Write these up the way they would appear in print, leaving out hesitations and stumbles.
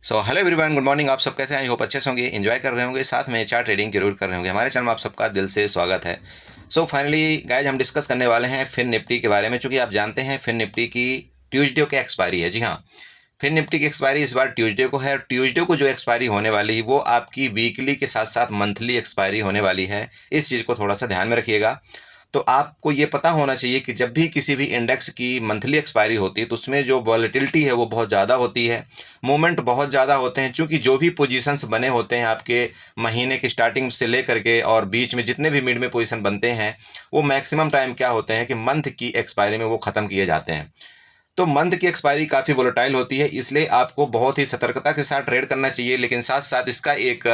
Hello everyone, good morning. आप सब कैसे हैं? आई होप अच्छे से होंगे, एंजॉय कर रहे होंगे, साथ में चार्ट ट्रेडिंग जरूर कर रहे होंगे। हमारे चैनल में आप सबका दिल से स्वागत है। फाइनली गाइज, हम डिस्कस करने वाले हैं फिन निफ्टी के बारे में। चूंकि आप जानते हैं फिन निफ्टी की ट्यूसडे को एक्सपायरी है। जी हाँ, फिन निफ्टी की एक्सपायरी इस बार ट्यूसडे को है। और ट्यूसडे को जो एक्सपायरी होने वाली है वो आपकी वीकली के साथ साथ मंथली एक्सपायरी होने वाली है। इस चीज़ को थोड़ा सा ध्यान में रखिएगा। तो आपको ये पता होना चाहिए कि जब भी किसी भी इंडेक्स की मंथली एक्सपायरी होती है तो उसमें जो वॉलेटिलिटी है वो बहुत ज़्यादा होती है, मूवमेंट बहुत ज़्यादा होते हैं। क्योंकि जो भी पोजीशंस बने होते हैं आपके महीने की स्टार्टिंग से लेकर के और बीच में जितने भी मिड में पोजीशन बनते हैं वो मैक्सिमम टाइम क्या होते हैं कि मंथ की एक्सपायरी में वो ख़त्म किए जाते हैं। तो मंथ की एक्सपायरी काफ़ी वोलेटाइल होती है, इसलिए आपको बहुत ही सतर्कता के साथ ट्रेड करना चाहिए। लेकिन साथ साथ इसका एक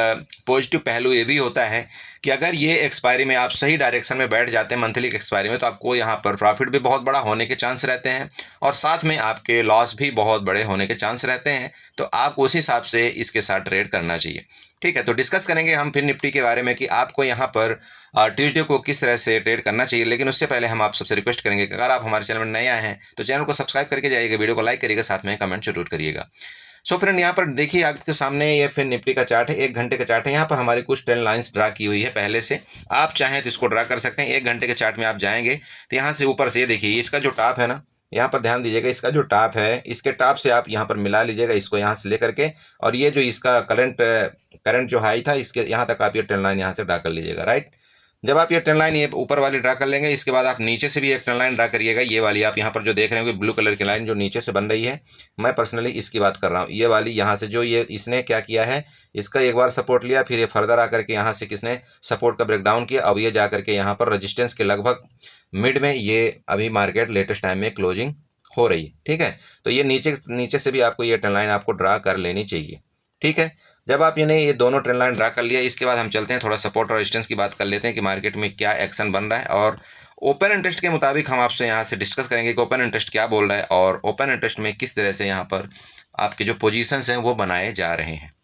पॉजिटिव पहलू ये भी होता है कि अगर ये एक्सपायरी में आप सही डायरेक्शन में बैठ जाते हैं मंथली एक्सपायरी में, तो आपको यहाँ पर प्रॉफिट भी बहुत बड़ा होने के चांस रहते हैं और साथ में आपके लॉस भी बहुत बड़े होने के चांस रहते हैं। तो आप उस हिसाब से इसके साथ ट्रेड करना चाहिए। ठीक है, तो डिस्कस करेंगे हम फिर निफ्टी के बारे में कि आपको यहाँ पर ट्यूसडे को किस तरह से ट्रेड करना चाहिए। लेकिन उससे पहले हम आप सबसे रिक्वेस्ट करेंगे कि अगर आप हमारे चैनल में नए आए हैं तो चैनल को सब्सक्राइब करके जाइएगा, वीडियो को लाइक करिएगा, साथ में कमेंट जरूर करिएगा। फ्रेंड, यहाँ पर देखिए आपके सामने ये फिर निफ्टी का चार्ट है, 1 घंटे का चार्ट है। यहाँ पर हमारी कुछ ट्रेंड लाइंस ड्रा की हुई है पहले से। आप चाहें तो इसको ड्रा कर सकते हैं। 1 घंटे के चार्ट में आप जाएंगे तो यहाँ से ऊपर से ये देखिए, इसका जो टॉप है ना, यहाँ पर ध्यान दीजिएगा, इसका जो टॉप है इसके टॉप से आप यहाँ पर मिला लीजिएगा इसको यहाँ से लेकर के, और ये जो इसका करंट जो हाई था इसके यहाँ तक आप ये ट्रेंड लाइन यहाँ से ड्रा कर लीजिएगा। राइट, जब आप ये ट्रेंड लाइन ये ऊपर वाली ड्रा कर लेंगे, इसके बाद आप नीचे से भी एक ट्रेंड लाइन ड्रा करिएगा। ये वाली आप यहाँ पर जो देख रहे होंगे ब्लू कलर की लाइन जो नीचे से बन रही है, मैं पर्सनली इसकी बात कर रहा हूँ। ये वाली यहाँ से जो ये इसने क्या किया है, इसका एक बार सपोर्ट लिया, फिर ये फर्दर आकर के यहाँ से किसने सपोर्ट का ब्रेकडाउन किया। अब ये जा करके यहाँ पर रजिस्टेंस के लगभग मिड में ये अभी मार्केट लेटेस्ट टाइम में क्लोजिंग हो रही है। ठीक है, तो ये नीचे नीचे से भी आपको ये ट्रेंड लाइन आपको ड्रा कर लेनी चाहिए। ठीक है, जब आप ये दोनों ट्रेंड लाइन ड्रा कर लिया, इसके बाद हम चलते हैं थोड़ा सपोर्ट और रेजिस्टेंस की बात कर लेते हैं कि मार्केट में क्या एक्शन बन रहा है। और ओपन इंटरेस्ट के मुताबिक हम आपसे यहाँ से डिस्कस करेंगे कि ओपन इंटरेस्ट क्या बोल रहा है और ओपन इंटरेस्ट में किस तरह से यहाँ पर आपके जो पोजीशंस हैं वो बनाए जा रहे हैं।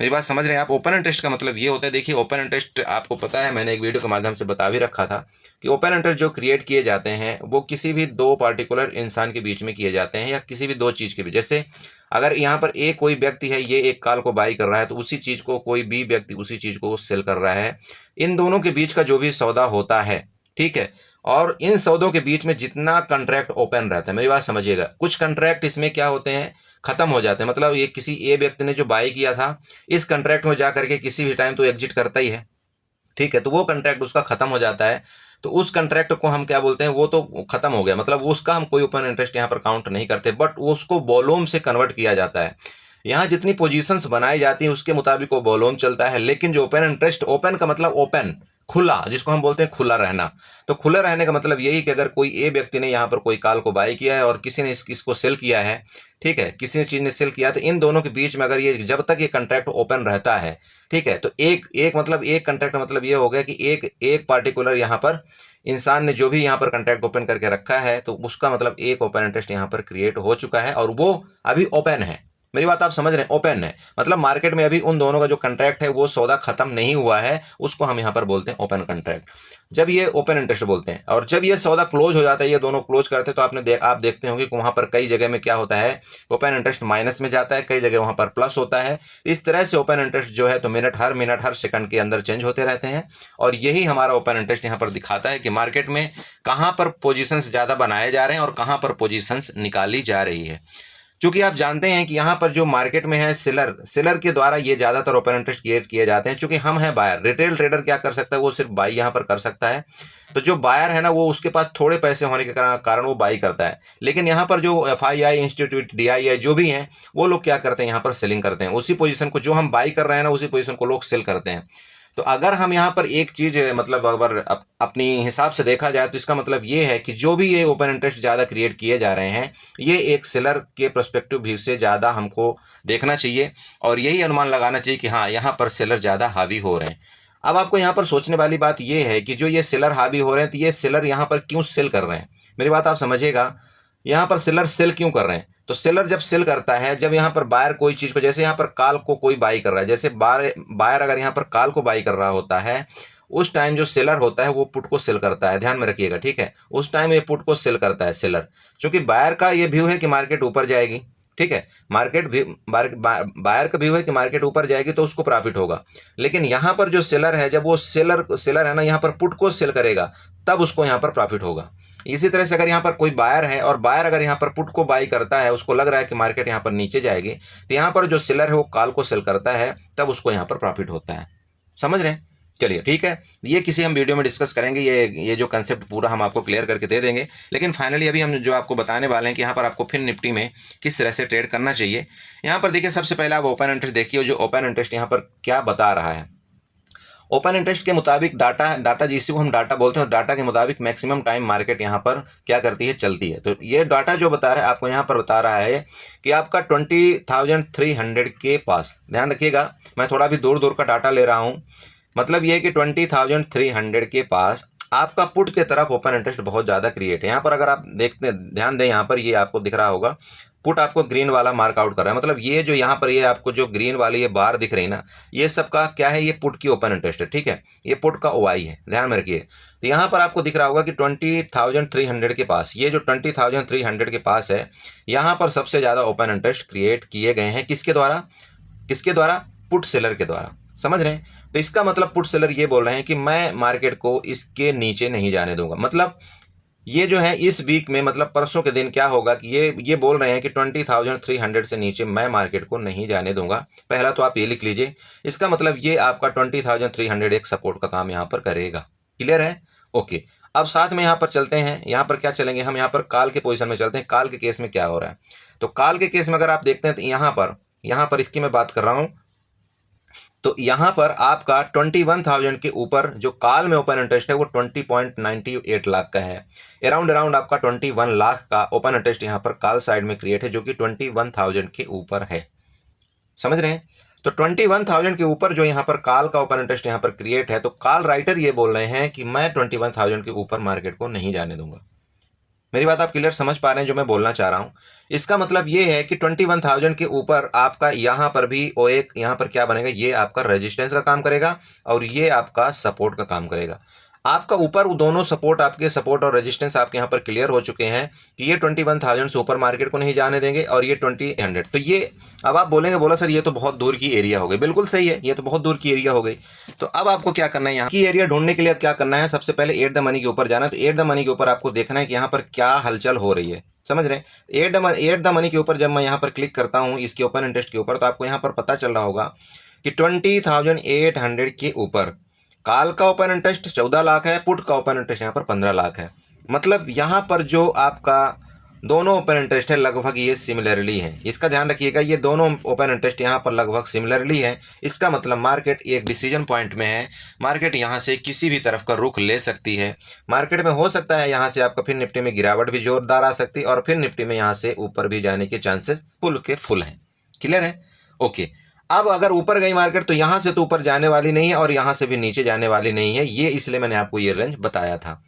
मेरी बात समझ रहे हैं आप? ओपन इंटरेस्ट का मतलब ये होता है, देखिए ओपन इंटरेस्ट आपको पता है, मैंने एक वीडियो के माध्यम से बता भी रखा था कि ओपन इंटरेस्ट जो क्रिएट किए जाते हैं वो किसी भी दो पार्टिकुलर इंसान के बीच में किए जाते हैं या किसी भी दो चीज़ के बीच। जैसे अगर यहाँ पर एक कोई व्यक्ति है, ये एक कॉल को बाई कर रहा है, तो उसी चीज़ को कोई बी व्यक्ति उसी चीज़ को सेल कर रहा है। इन दोनों के बीच का जो भी सौदा होता है, ठीक है, और इन सौदों के बीच में जितना कंट्रैक्ट ओपन रहता है, मेरी बात समझिएगा, कुछ कंट्रैक्ट इसमें क्या होते हैं, खत्म हो जाते हैं। मतलब ये किसी ए व्यक्ति ने जो बाई किया था, इस कंट्रैक्ट में जा करके किसी भी टाइम तो एग्जिट करता ही है। ठीक है, तो वो कंट्रैक्ट उसका खत्म हो जाता है, तो उस कंट्रैक्ट को हम क्या बोलते हैं, वो तो खत्म हो गया, मतलब उसका हम कोई ओपन इंटरेस्ट यहाँ पर काउंट नहीं करते, बट उसको वॉल्यूम से कन्वर्ट किया जाता है। यहाँ जितनी पोजीशंस बनाई जाती हैं उसके मुताबिक वो वॉल्यूम चलता है। लेकिन जो ओपन इंटरेस्ट, ओपन का मतलब ओपन, खुला, जिसको हम बोलते हैं खुला रहना। तो खुला रहने का मतलब यही कि अगर कोई ए व्यक्ति ने यहाँ पर कोई कॉल को बाय किया है और किसी ने इसको सेल किया है, ठीक है, किसी चीज ने सेल किया, तो इन दोनों के बीच में अगर ये जब तक ये कंट्रैक्ट ओपन रहता है, ठीक है, तो एक मतलब एक कंट्रैक्ट मतलब ये हो गया कि एक पार्टिकुलर यहाँ पर इंसान ने जो भी यहाँ पर कंट्रैक्ट ओपन करके रखा है, तो उसका मतलब एक ओपन इंटरेस्ट यहाँ पर क्रिएट हो चुका है और वो अभी ओपन है। मेरी बात आप समझ रहे हैं? ओपन है मतलब मार्केट में अभी उन दोनों का जो कंट्रैक्ट है वो सौदा खत्म नहीं हुआ है, उसको हम यहाँ पर बोलते हैं ओपन कंट्रैक्ट। जब ये ओपन इंटरेस्ट बोलते हैं, और जब ये सौदा क्लोज हो जाता है, ये दोनों क्लोज करते हैं, तो आप देखते होंगे कि वहां पर कई जगह में क्या होता है, ओपन इंटरेस्ट माइनस में जाता है, कई जगह वहां पर प्लस होता है। इस तरह से ओपन इंटरेस्ट जो है तो हर मिनट हर सेकंड के अंदर चेंज होते रहते हैं। और यही हमारा ओपन इंटरेस्ट यहाँ पर दिखाता है कि मार्केट में कहाँ पर पोजिशंस ज्यादा बनाए जा रहे हैं और कहाँ पर पोजिशंस निकाली जा रही है। क्योंकि आप जानते हैं कि यहाँ पर जो मार्केट में है सेलर के द्वारा ये ज्यादातर ओपन इंटरेस्ट क्रिएट किए जाते हैं। क्योंकि हम हैं बायर, रिटेल ट्रेडर क्या कर सकता है, वो सिर्फ बाई यहाँ पर कर सकता है। तो जो बायर है ना, वो उसके पास थोड़े पैसे होने के कारण वो बाई करता है। लेकिन यहाँ पर जो FII इंस्टीट्यूट, DII जो भी हैं, वो लोग क्या करते हैं, यहाँ पर सेलिंग करते हैं। उसी पोजीशन को जो हम बाई कर रहे हैं ना, उसी पोजीशन को लोग सेल करते हैं। तो अगर हम यहाँ पर एक चीज मतलब अगर अपनी हिसाब से देखा जाए, तो इसका मतलब ये है कि जो भी ये ओपन इंटरेस्ट ज्यादा क्रिएट किए जा रहे हैं, ये एक सेलर के पर्सपेक्टिव व्यू से ज्यादा हमको देखना चाहिए और यही अनुमान लगाना चाहिए कि हाँ, यहाँ पर सेलर ज्यादा हावी हो रहे हैं। अब आपको यहाँ पर सोचने वाली बात यह है कि जो ये सेलर हावी हो रहे हैं, तो ये सेलर यहाँ पर क्यों सेल कर रहे हैं? मेरी बात आप समझिएगा, यहाँ पर सेलर सेल क्यों कर रहे हैं? तो सेलर जब सेल करता है, जब यहाँ पर बायर कोई चीज को, जैसे यहाँ पर कॉल को कोई बाई कर रहा है, जैसे बायर अगर यहाँ पर कॉल को बाई कर रहा होता है, उस टाइम जो सेलर होता है वो पुट को सेल करता है। ध्यान में रखिएगा, ठीक है, उस टाइम ये पुट को सेल करता है सेलर। क्योंकि बायर का ये व्यू है कि मार्केट ऊपर जाएगी, ठीक है, मार्केट भी बायर का व्यू है कि मार्केट ऊपर जाएगी तो उसको प्रॉफिट होगा, लेकिन यहाँ पर जो सेलर है, जब वो सेलर है ना यहाँ पर पुट को सेल करेगा तब उसको यहाँ पर प्रॉफिट होगा। इसी तरह से अगर यहाँ पर कोई बायर है और बायर अगर यहाँ पर पुट को बाई करता है, उसको लग रहा है कि मार्केट यहाँ पर नीचे जाएगी, तो यहाँ पर जो सेलर है वो कॉल को सेल करता है, तब उसको यहाँ पर प्रॉफिट होता है। समझ रहे हैं? चलिए ठीक है, ये किसी हम वीडियो में डिस्कस करेंगे, ये जो कंसेप्ट पूरा हम आपको क्लियर करके दे देंगे। लेकिन फाइनली अभी हम जो आपको बताने वाले हैं कि यहाँ पर आपको फिर निफ्टी में किस तरह से ट्रेड करना चाहिए। यहाँ पर देखिए, सबसे पहले आप ओपन इंटरेस्ट देखिए, जो ओपन इंटरेस्ट यहाँ पर क्या बता रहा है। ओपन इंटरेस्ट के मुताबिक डाटा जिसको हम डाटा बोलते हैं, डाटा के मुताबिक मैक्सिमम टाइम मार्केट यहाँ पर क्या करती है, चलती है। तो ये डाटा जो बता रहा है आपको, यहाँ पर बता रहा है कि आपका 20,300 के पास, ध्यान रखिएगा मैं थोड़ा भी दूर दूर का डाटा ले रहा हूँ, मतलब ये कि 20,300 के पास आपका पुट के तरफ ओपन इंटरेस्ट बहुत ज़्यादा क्रिएट है। यहाँ पर अगर आप देखते ध्यान दें, यहाँ पर ये आपको दिख रहा होगा पुट आपको ग्रीन वाला मार्क आउट कर रहा है, मतलब ये जो यहाँ पर ये आपको जो ग्रीन वाली ये बार दिख रही है ना, ये सब का क्या है, ये पुट की ओपन इंटरेस्ट है, ठीक है, ये पुट का ओआई है, ध्यान में रखिए। तो यहाँ पर आपको दिख रहा होगा कि 20,300 के पास, ये जो 20,300 के पास है, यहाँ पर सबसे ज़्यादा ओपन इंटरेस्ट क्रिएट किए गए हैं किसके द्वारा, पुट सेलर के द्वारा। समझ रहे हैं? तो इसका मतलब पुट सेलर ये बोल रहे हैं कि मैं मार्केट को इसके नीचे नहीं जाने दूंगा। मतलब ये जो है इस वीक में, मतलब परसों के दिन क्या होगा कि ये बोल रहे हैं कि 20,300 से नीचे मैं मार्केट को नहीं जाने दूंगा। पहला तो आप ये लिख लीजिए, इसका मतलब ये आपका 20,300 एक सपोर्ट का काम यहाँ पर करेगा। क्लियर है? ओके, अब साथ में यहाँ पर चलते हैं, यहाँ पर क्या चलेंगे हम, यहाँ पर कॉल के पोजीशन में चलते हैं। कॉल के केस में क्या हो रहा है, तो कॉल के केस में अगर आप देखते हैं तो यहाँ पर इसकी मैं बात कर रहा हूँ, तो यहाँ पर आपका 21,000 के ऊपर जो कॉल में ओपन इंटरेस्ट है वो 20.98 लाख का है। अराउंड आपका 21 लाख का ओपन इंटरेस्ट यहाँ पर कॉल साइड में क्रिएट है, जो कि 21,000 के ऊपर है। समझ रहे हैं? तो 21,000 के ऊपर जो यहाँ पर कॉल का ओपन इंटरेस्ट यहाँ पर क्रिएट है, तो कॉल राइटर ये बोल रहे हैं कि मैं 21,000 के ऊपर मार्केट को नहीं जाने दूंगा। मेरी बात आप क्लियर समझ पा रहे हैं जो मैं बोलना चाह रहा हूं? इसका मतलब ये है कि 21,000 के ऊपर आपका यहाँ पर भी वो एक यहाँ पर क्या बनेगा, ये आपका रेजिस्टेंस का काम करेगा और ये आपका सपोर्ट का काम करेगा। आपका ऊपर वो दोनों सपोर्ट, आपके सपोर्ट और रेजिस्टेंस आपके यहाँ पर क्लियर हो चुके हैं कि ये 21,000 से ऊपर मार्केट को नहीं जाने देंगे और ये 20,100। तो ये अब आप बोलेंगे, बोला सर ये तो बहुत दूर की एरिया हो गई। बिल्कुल सही है, ये तो बहुत दूर की एरिया हो गई। तो अब आपको क्या करना है, यहाँ की एरिया ढूंढने के लिए अब क्या करना है, सबसे पहले एट द मनी के ऊपर जाना है। तो एट द मनी के ऊपर आपको देखना है कि यहाँ पर क्या हलचल हो रही है। समझ रहे हैं? एट द मनी के ऊपर जब मैं यहाँ पर क्लिक करता हूँ इसके ओपन इंटरेस्ट के ऊपर, तो आपको यहाँ पर पता चल रहा होगा कि 20,800 के ऊपर कॉल का ओपन इंटरेस्ट 14 लाख है, पुट का ओपन इंटरेस्ट यहाँ पर 15 लाख है। मतलब यहाँ पर जो आपका दोनों ओपन इंटरेस्ट है लगभग ये सिमिलरली है। इसका ध्यान रखिएगा, ये दोनों ओपन इंटरेस्ट यहाँ पर लगभग सिमिलरली है। इसका मतलब मार्केट एक डिसीजन पॉइंट में है। मार्केट यहाँ से किसी भी तरफ का रुख ले सकती है। मार्केट में हो सकता है यहाँ से आपका फिर निफ्टी में गिरावट भी जोरदार आ सकती है और फिर निफ्टी में यहाँ से ऊपर भी जाने के चांसेस फुल के फुल हैं। क्लियर है? ओके, अब अगर ऊपर गई मार्केट तो यहाँ से तो ऊपर जाने वाली नहीं है और यहाँ से भी नीचे जाने वाली नहीं है। ये इसलिए मैंने आपको ये रेंज बताया था।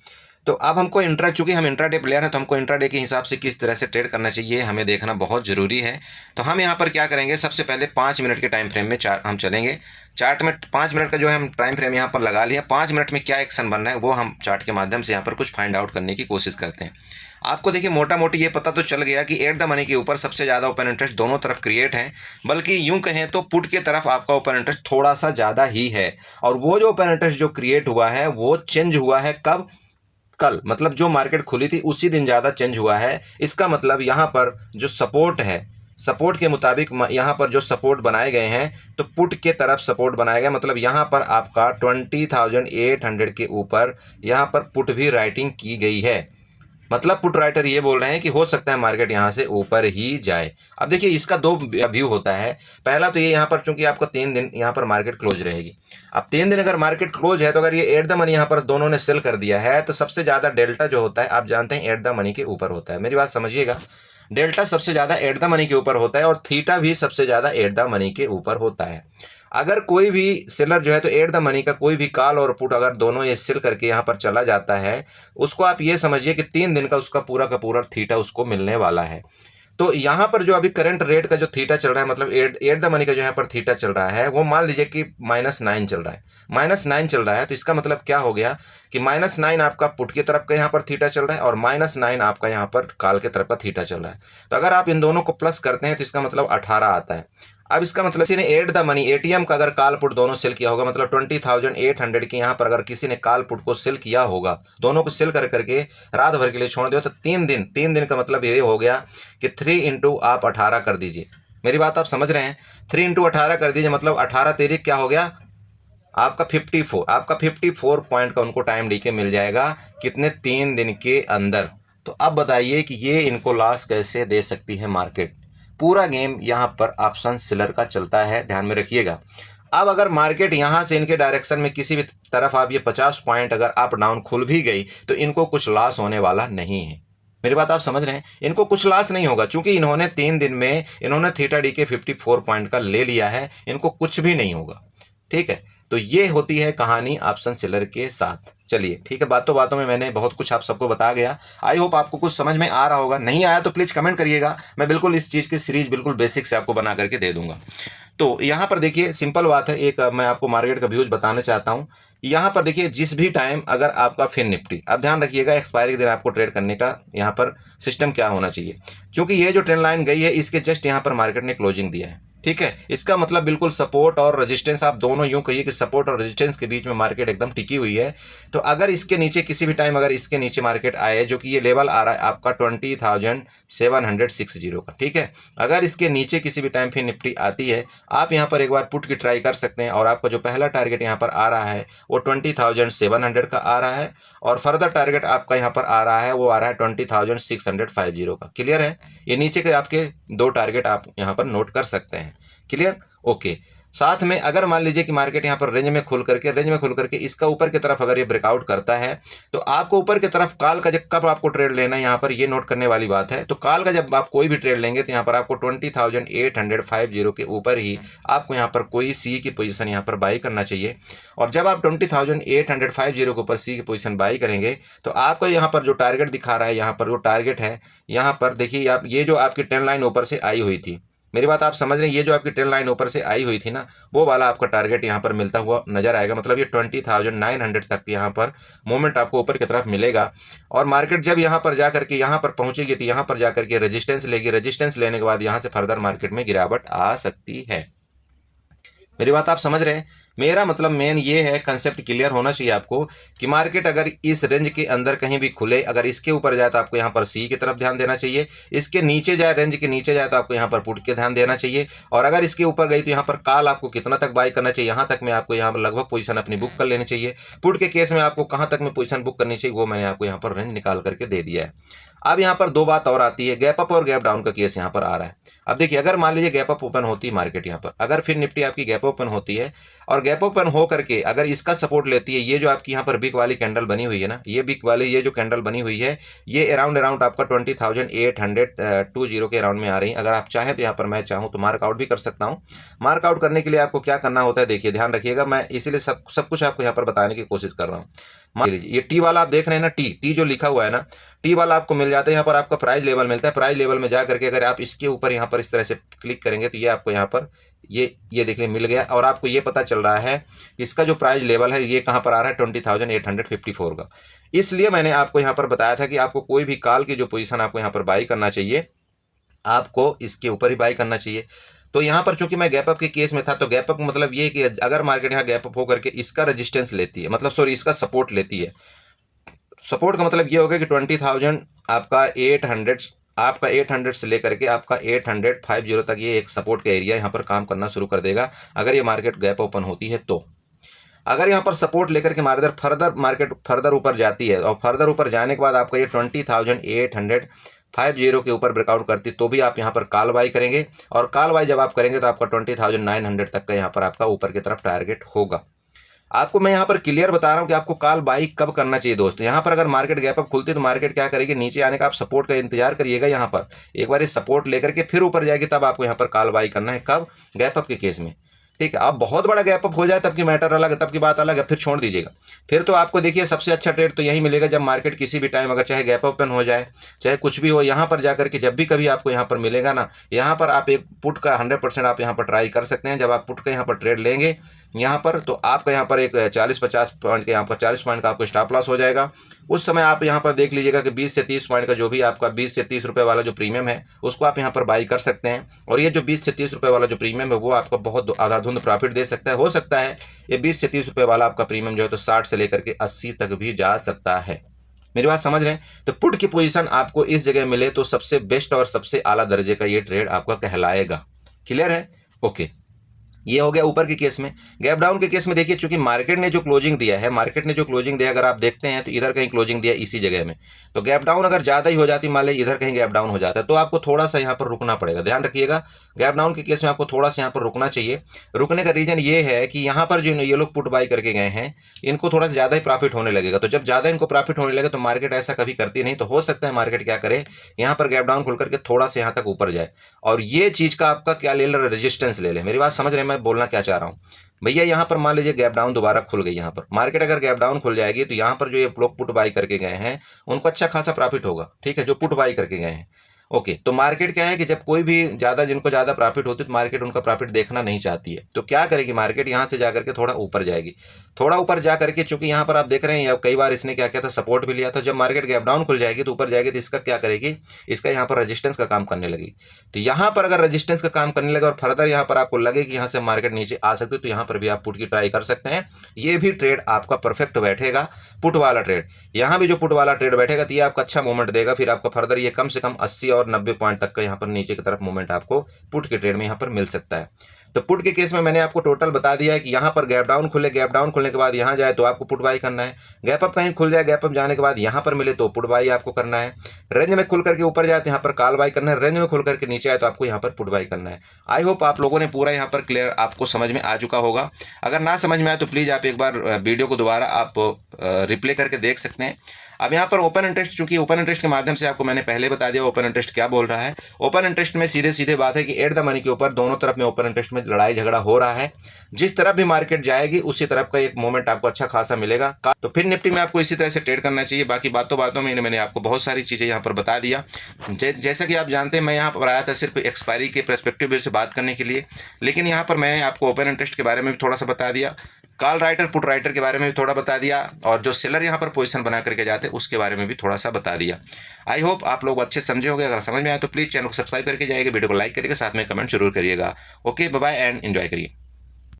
तो अब हमको चूंकि हम इंट्राडे प्लेयर हैं तो हमको इंट्राडे के हिसाब से किस तरह से ट्रेड करना चाहिए हमें देखना बहुत ज़रूरी है। तो हम यहाँ पर क्या करेंगे, सबसे पहले 5 मिनट के टाइम फ्रेम में हम चलेंगे। चार्ट में 5 मिनट का जो है हम टाइम फ्रेम यहाँ पर लगा लिया। 5 मिनट में क्या एक्शन बनना है वो हम चार्ट के माध्यम से यहाँ पर कुछ फाइंड आउट करने की कोशिश करते हैं। आपको देखिए मोटा मोटी ये पता तो चल गया कि एट द मनी के ऊपर सबसे ज़्यादा ओपन इंटरेस्ट दोनों तरफ क्रिएट है, बल्कि यूं कहें तो पुट के तरफ आपका ओपन इंटरेस्ट थोड़ा सा ज़्यादा ही है। और वो जो ओपन इंटरेस्ट जो क्रिएट हुआ है वो चेंज हुआ है कब, कल, मतलब जो मार्केट खुली थी उसी दिन ज़्यादा चेंज हुआ है। इसका मतलब यहाँ पर जो सपोर्ट है, सपोर्ट के मुताबिक यहाँ पर जो सपोर्ट बनाए गए हैं तो पुट के तरफ सपोर्ट बनाया गया। मतलब यहाँ पर आपका 20,800 के ऊपर यहाँ पर पुट भी राइटिंग की गई है। मतलब पुट राइटर ये बोल रहे हैं कि हो सकता है मार्केट यहाँ से ऊपर ही जाए। अब देखिए इसका 2 व्यू होता है। पहला तो ये यहाँ पर चूंकि आपका 3 दिन यहाँ पर मार्केट क्लोज रहेगी। अब 3 दिन अगर मार्केट क्लोज है तो अगर ये एट द मनी यहाँ पर दोनों ने सेल कर दिया है तो सबसे ज़्यादा डेल्टा जो होता है आप जानते हैं एट द मनी के ऊपर होता है। मेरी बात समझिएगा, डेल्टा सबसे ज़्यादा एट द मनी के ऊपर होता है और थीटा भी सबसे ज़्यादा एट द मनी के ऊपर होता है। अगर कोई भी सेलर जो है तो एट द मनी का कोई भी कॉल और पुट अगर दोनों ये सेल करके यहाँ पर चला जाता है, उसको आप ये समझिए कि 3 दिन का उसका पूरा थीटा उसको मिलने वाला है। तो यहाँ पर जो अभी करंट रेट का जो थीटा चल रहा है, मतलब एट द मनी का जो यहाँ पर थीटा चल रहा है, वो मान लीजिए कि -9 चल रहा है, -9 चल रहा है। तो इसका मतलब क्या हो गया कि -9 आपका पुट की तरफ का यहाँ पर थीटा चल रहा है और -9 आपका यहाँ पर कॉल की तरफ का थीटा चल रहा है। तो अगर आप इन दोनों को प्लस करते हैं तो इसका मतलब 18 आता है। अब इसका मतलब किसी ने एट द मनी एटीएम का अगर कॉल पुट दोनों सेल किया होगा, मतलब 20,800 के यहाँ पर अगर किसी ने कॉल पुट को सेल किया होगा, दोनों को सेल कर करके रात भर के लिए छोड़ दिया, तो 3 दिन का मतलब ये हो गया कि 3 इंटू आप 18 कर दीजिए। मेरी बात आप समझ रहे हैं? 3 इंटू 18 कर दीजिए, मतलब 18 तारीख क्या हो गया आपका 54 पॉइंट का उनको टाइम डी के मिल जाएगा। कितने? 3 दिन के अंदर। तो अब बताइए कि ये इनको लॉस कैसे दे सकती है मार्केट। पूरा गेम यहाँ पर ऑप्शन सेलर का चलता है, ध्यान में रखिएगा। अब अगर मार्केट यहाँ से इनके डायरेक्शन में किसी भी तरफ आप ये 50 पॉइंट अगर अप डाउन खुल भी गई तो इनको कुछ लॉस होने वाला नहीं है। मेरी बात आप समझ रहे हैं? इनको कुछ लॉस नहीं होगा, क्योंकि इन्होंने 3 दिन में इन्होंने थीटा डी के 54 पॉइंट का ले लिया है, इनको कुछ भी नहीं होगा। ठीक है, तो ये होती है कहानी ऑप्शन सेलर के साथ। चलिए ठीक है, बातों बातों में मैंने बहुत कुछ आप सबको बता गया। आई होप आपको कुछ समझ में आ रहा होगा। नहीं आया तो प्लीज़ कमेंट करिएगा, मैं बिल्कुल इस चीज़ की सीरीज बिल्कुल बेसिक से आपको बना करके दे दूंगा। तो यहाँ पर देखिए सिंपल बात है, एक मैं आपको मार्केट का व्यूज बताना चाहता हूँ। यहाँ पर देखिए जिस भी टाइम अगर आपका फिन निफ्टी, अब ध्यान रखिएगा एक्सपायरी के दिन आपको ट्रेड करने का यहाँ पर सिस्टम क्या होना चाहिए, क्योंकि ये जो ट्रेंड लाइन गई है इसके जस्ट यहाँ पर मार्केट ने क्लोजिंग दिया है। ठीक है, इसका मतलब बिल्कुल सपोर्ट और रेजिस्टेंस, आप दोनों यूं कहिए कि सपोर्ट और रेजिस्टेंस के बीच में मार्केट एकदम टिकी हुई है। तो अगर इसके नीचे किसी भी टाइम अगर इसके नीचे मार्केट आए, जो कि ये लेवल आ रहा है आपका 20,760 का, ठीक है, अगर इसके नीचे किसी भी टाइम फिर निफ्टी आती है, आप यहाँ पर एक बार पुट की ट्राई कर सकते हैं। और आपका जो पहला टारगेट यहाँ पर आ रहा है वो 20,700 का आ रहा है, और फर्दर टारगेट आपका यहाँ पर आ रहा है वो आ रहा है 20,650 का। क्लियर है? ये नीचे के आपके 2 टारगेट आप यहाँ पर नोट कर सकते हैं। क्लियर? ओके। साथ में अगर मान लीजिए कि मार्केट यहाँ पर रेंज में खुल करके इसका ऊपर की तरफ अगर ये ब्रेकआउट करता है, तो आपको ऊपर की तरफ कॉल का जब कब आपको ट्रेड लेना है यहाँ पर ये नोट करने वाली बात है। तो कॉल का जब आप कोई भी ट्रेड लेंगे तो यहाँ पर आपको 20,850 के ऊपर ही आपको यहाँ पर कोई सी की पोजीशन यहाँ पर बाई करना चाहिए। और जब आप 20,850 के ऊपर सी की पोजीशन बाई करेंगे तो आपको यहाँ पर जो टारगेट दिखा रहा है, यहाँ पर जो टारगेट है, यहाँ पर देखिए आप ये जो आपकी ट्रेंड लाइन ऊपर से आई हुई थी, मेरी बात आप समझ रहे हैं, ये जो आपकी ट्रेंड लाइन ऊपर से आई हुई थी ना, वो वाला आपका टारगेट यहाँ पर मिलता हुआ नजर आएगा। मतलब ये 20,900 तक यहाँ पर मूवमेंट आपको ऊपर की तरफ मिलेगा। और मार्केट जब यहाँ पर जा करके यहाँ पर पहुंचेगी तो यहाँ पर जा करके रेजिस्टेंस लेगी, रेजिस्टेंस लेने के बाद यहाँ से फर्दर मार्केट में गिरावट आ सकती है। मेरी बात आप समझ रहे हैं? मेरा मतलब मेन ये है, कंसेप्ट क्लियर होना चाहिए आपको कि मार्केट अगर इस रेंज के अंदर कहीं भी खुले, अगर इसके ऊपर जाए तो आपको यहाँ पर सी की तरफ ध्यान देना चाहिए, इसके नीचे जाए, रेंज के नीचे जाए तो आपको यहाँ पर पुट के ध्यान देना चाहिए, और अगर इसके ऊपर गई तो यहाँ पर कॉल आपको कितना तक बाई करना चाहिए, यहाँ तक में आपको यहाँ पर लगभग पोजीशन अपनी बुक कर लेनी चाहिए। पुट के केस में आपको कहाँ तक में पोजीशन बुक करनी चाहिए वो मैंने आपको यहाँ पर रेंज निकाल करके दे दिया है। अब यहाँ पर 2 बात और आती है, गैप अप और गैप डाउन का केस यहाँ पर आ रहा है। अब देखिए अगर मान लीजिए गैप अप ओपन होती है मार्केट यहाँ पर, अगर फिर निफ्टी आपकी गैप ओपन होती है और गैप ओपन हो करके अगर इसका सपोर्ट लेती है, ये जो आपकी यहाँ पर बिग वाली कैंडल बनी हुई है ना, ये बिग वाली ये जो कैंडल बनी हुई है ये अराउंड आपका 20,820 के अराउंड में आ रही है। अगर आप चाहें तो यहाँ पर मैं चाहूँ तो मार्कआउट भी कर सकता हूँ। मार्कआउट करने के लिए आपको क्या करना होता है, देखिए ध्यान रखिएगा, मैं इसीलिए सब कुछ आपको यहाँ पर बताने की कोशिश कर रहा हूँ। मान लीजिए ये टी वाला आप देख रहे हैं ना, टी जो लिखा हुआ है ना, टी वाला आपको मिल जाता है, यहाँ पर आपका प्राइस लेवल मिलता है। प्राइस लेवल में जा करके अगर आप इसके ऊपर यहाँ पर इस तरह से क्लिक करेंगे तो ये आपको यहाँ पर ये देखने मिल गया, और आपको ये पता चल रहा है इसका जो प्राइस लेवल है ये कहाँ पर आ रहा है 20,854 का। इसलिए मैंने आपको यहाँ पर बताया था कि आपको कोई भी कॉल की जो पोजीशन आपको यहाँ पर बाई करना चाहिए, आपको इसके ऊपर ही बाई करना चाहिए। तो यहाँ पर चूंकि मैं गैप अप के केस में था, तो गैप अप मतलब ये कि अगर मार्केट यहाँ गैप अप होकर के इसका रेजिस्टेंस लेती है, मतलब सॉरी इसका सपोर्ट लेती है, सपोर्ट का मतलब ये होगा कि 20,000 आपका 800 से लेकर के आपका 850 तक ये एक सपोर्ट का एरिया यहाँ पर काम करना शुरू कर देगा अगर ये मार्केट गैप ओपन होती है। तो अगर यहाँ पर सपोर्ट लेकर के मार्केट फर्दर ऊपर जाती है, और फर्दर ऊपर जाने के बाद आपका ये 20,850 के ऊपर ब्रेकआउट करती तो भी आप यहाँ पर कॉल बाई करेंगे, और कॉल बाई जब आप करेंगे तो आपका 20,900 तक का यहाँ पर आपका ऊपर की तरफ टारगेट होगा। आपको मैं यहाँ पर क्लियर बता रहा हूँ कि आपको कॉल बाई कब करना चाहिए दोस्तों। यहाँ पर अगर मार्केट गैप अप खुलती है तो मार्केट क्या करेगी, नीचे आने का आप सपोर्ट का इंतजार करिएगा, यहाँ पर एक बार इस सपोर्ट लेकर के फिर ऊपर जाएगी, तब आपको यहाँ पर कॉल बाई करना है। कब? गैप अप के केस में। ठीक है। अब बहुत बड़ा गैप अप हो जाए तब की मैटर अलग है, तब की बात अलग है, फिर छोड़ दीजिएगा। फिर तो आपको देखिए सबसे अच्छा ट्रेड तो यही मिलेगा जब मार्केट किसी भी टाइम, अगर चाहे गैप ओपन हो जाए चाहे कुछ भी हो, यहाँ पर जाकर के जब भी कभी आपको यहाँ पर मिलेगा ना, यहाँ पर आप एक पुट का 100% आप यहाँ पर ट्राई कर सकते हैं। जब आप पुट का यहाँ पर ट्रेड लेंगे यहाँ पर, तो आपका यहाँ पर एक 40-50 पॉइंट के यहाँ पर 40 पॉइंट का आपको स्टॉप लॉस हो जाएगा। उस समय आप यहाँ पर देख लीजिएगा कि 20 से 30 पॉइंट का जो भी आपका 20 से 30 रुपए वाला जो प्रीमियम है उसको आप यहाँ पर बाई कर सकते हैं। और ये जो 20 से 30 रुपए वाला जो प्रीमियम है वो आपका बहुत आधाधुंध प्रॉफिट दे सकता है। हो सकता है ये 20 से 30 रुपए वाला आपका प्रीमियम जो है तो 60 से लेकर के 80 तक भी जा सकता है। मेरी बात समझ रहे हैं? तो पुट की पोजीशन आपको इस जगह मिले तो सबसे बेस्ट और सबसे आला दर्जे का ये ट्रेड आपका कहलाएगा। क्लियर है? ओके, ये हो गया ऊपर के केस में। गैप डाउन के केस में देखिए, चूंकि मार्केट ने जो क्लोजिंग दिया है, मार्केट ने जो क्लोजिंग दिया, अगर आप देखते हैं तो इधर कहीं क्लोजिंग दिया इसी जगह में, तो गैप डाउन अगर ज्यादा ही हो जाती, मान लीजिए इधर कहीं गैप डाउन हो जाता है, तो आपको थोड़ा सा यहाँ पर रुकना पड़ेगा। ध्यान रखिएगा, गैप डाउन के केस में आपको थोड़ा सा यहाँ पर रुकना चाहिए। रुकने का रीजन ये है कि यहाँ पर जो ये लोग पुट बाई करके गए हैं, इनको थोड़ा सा ज्यादा ही प्रॉफिट होने लगेगा। तो जब ज्यादा इनको प्रॉफिट होने लगे तो मार्केट ऐसा कभी करती नहीं, तो हो सकता है मार्केट क्या करे, यहाँ पर गैप डाउन खुल करके थोड़ा सा यहाँ तक ऊपर जाए और ये चीज का आपका क्या ले ले, रेजिस्टेंस ले ले। मेरी बात समझ रहे हैं मैं बोलना क्या चाह रहा हूँ? भैया यहाँ पर मान लीजिए गैप डाउन दोबारा खुल गई, यहाँ पर मार्केट अगर गैप डाउन खुल जाएगी तो यहाँ पर जो ये लोग पुट बाई करके गए हैं उनको अच्छा खासा प्रॉफिट होगा। ठीक है, जो पुट बाई करके गए हैं। ओके, तो मार्केट क्या है कि जब कोई भी ज्यादा, जिनको ज्यादा प्रॉफिट होती है तो मार्केट उनका प्रॉफिट देखना नहीं चाहती है। तो क्या करेगी मार्केट, यहाँ से जाकर के थोड़ा ऊपर जाएगी। थोड़ा ऊपर जा करके, चूंकि यहाँ पर आप देख रहे हैं कई बार इसने क्या किया था, सपोर्ट भी लिया था। जब मार्केट गैप डाउन खुल जाएगी तो ऊपर जाएगी तो इसका क्या करेगी, इसका यहाँ पर रेजिस्टेंस का काम करने लगेगी। तो यहाँ पर अगर रेजिस्टेंस का काम करने लगे और फर्दर यहाँ पर आपको लगे कि यहाँ से मार्केट नीचे आ सकती है, तो यहाँ पर भी आप पुट की ट्राई कर सकते हैं। ये भी ट्रेड आपका परफेक्ट बैठेगा, पुट वाला ट्रेड। यहाँ भी जो पुट वाला ट्रेड बैठेगा तो ये आपका अच्छा मूवमेंट देगा। फिर आपका फर्दर ये कम से कम 80 और 90 पॉइंट तक का यहाँ पर नीचे की तरफ मूवमेंट आपको पुट के ट्रेड में यहाँ पर मिल सकता है। तो पुट के केस में मैंने आपको टोटल बता दिया है कि यहाँ पर गैप डाउन खुले, गैप डाउन खुलने के बाद यहाँ जाए तो आपको पुट बाई करना है। गैप अप कहीं खुल जाए, गैप अप जाने के बाद यहाँ पर मिले तो पुट बाई आपको करना है। रेंज में खुल करके ऊपर जाए तो यहाँ पर कॉल बाई करना है। रेंज में खुल करके नीचे आए तो आपको यहाँ पर पुट बाई करना है। आई होप आप लोगों ने पूरा यहाँ पर क्लियर आपको समझ में आ चुका होगा। अगर ना समझ में आए तो प्लीज़ आप एक बार वीडियो को दोबारा आप रिप्ले करके देख सकते हैं। अब यहाँ पर ओपन इंटरेस्ट, चूंकि ओपन इंटरेस्ट के माध्यम से आपको मैंने पहले बता दिया ओपन इंटरेस्ट क्या बोल रहा है। ओपन इंटरेस्ट में सीधे सीधे बात है कि एट द मनी के ऊपर दोनों तरफ में ओपन इंटरेस्ट में लड़ाई झगड़ा हो रहा है। जिस तरफ भी मार्केट जाएगी उसी तरफ का एक मोमेंट आपको अच्छा खासा मिलेगा। तो फिर निफ्टी में आपको इसी तरह से ट्रेड करना चाहिए। बाकी बातों बातों में मैंने आपको बहुत सारी चीज़ें यहाँ पर बता दिया। जैसा कि आप जानते हैं मैं यहाँ पर आया था सिर्फ एक्सपायरी के पर्सपेक्टिव से बात करने के लिए, लेकिन यहाँ पर मैंने आपको ओपन इंटरेस्ट के बारे में भी थोड़ा सा बता दिया, कॉल राइटर पुट राइटर के बारे में भी थोड़ा बता दिया, और जो सेलर यहाँ पर पोजीशन बना करके जाते हैं उसके बारे में भी थोड़ा सा बता दिया। आई होप आप लोग अच्छे समझे होंगे। अगर समझ में आए तो प्लीज़ चैनल को सब्सक्राइब करके जाइएगा, वीडियो को लाइक करिएगा, साथ में कमेंट जरूर करिएगा। Okay, bye bye and enjoy करिए।